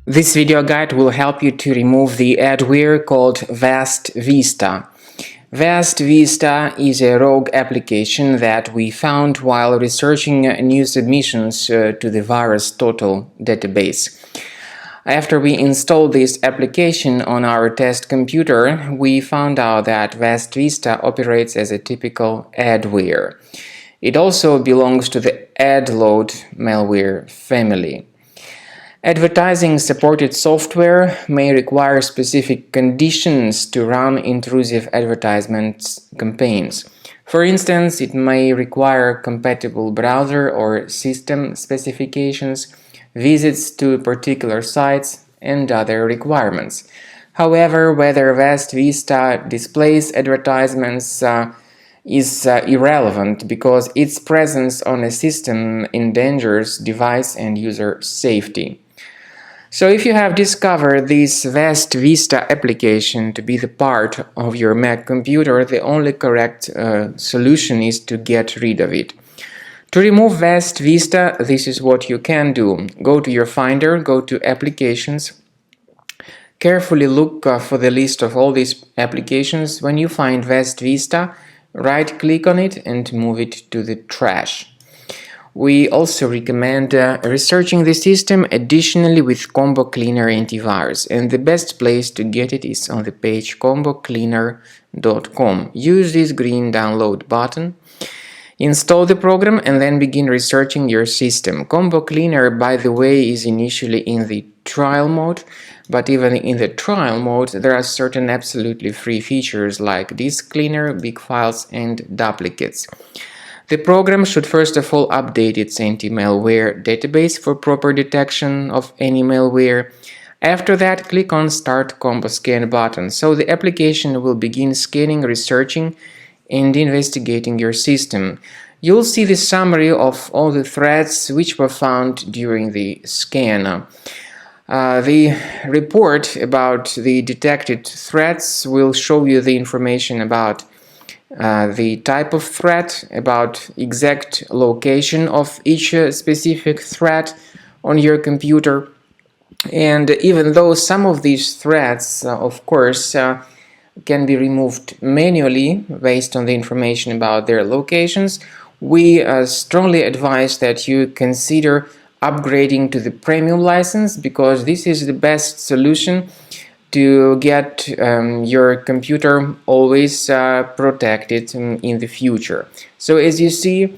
This video guide will help you to remove the adware called VastVista. VastVista is a rogue application that we found while researching new submissions to the VirusTotal database. After we installed this application on our test computer, we found out that VastVista operates as a typical adware. It also belongs to the adload malware family. Advertising supported software may require specific conditions to run intrusive advertisement campaigns. For instance, it may require compatible browser or system specifications, visits to particular sites, and other requirements. However, whether VastVista displays advertisements is irrelevant because its presence on a system endangers device and user safety. So if you have discovered this VastVista application to be the part of your Mac computer, the only correct solution is to get rid of it. To remove VastVista, this is what you can do. Go to your Finder, go to Applications, carefully look for the list of all these applications. When you find VastVista, right-click on it and move it to the trash. We also recommend researching the system additionally with Combo Cleaner antivirus, and the best place to get it is on the page combocleaner.com. Use this green download button, install the program, and then begin researching your system. Combo Cleaner, by the way, is initially in the trial mode, but even in the trial mode there are certain absolutely free features like disk cleaner, big files, and duplicates. The program should first of all update its anti-malware database for proper detection of any malware. After that, click on Start Combo Scan button, so the application will begin scanning, researching, and investigating your system. You'll see the summary of all the threats which were found during the scan. The report about the detected threats will show you the information about the type of threat, about exact location of each specific threat on your computer. And even though some of these threats, of course, can be removed manually based on the information about their locations, we strongly advise that you consider upgrading to the premium license, because this is the best solution to get your computer always protected in the future. So as you see,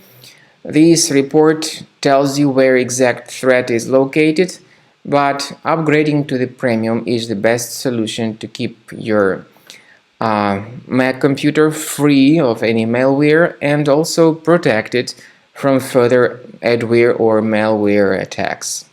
this report tells you where exact threat is located, but upgrading to the premium is the best solution to keep your Mac computer free of any malware and also protected from further adware or malware attacks.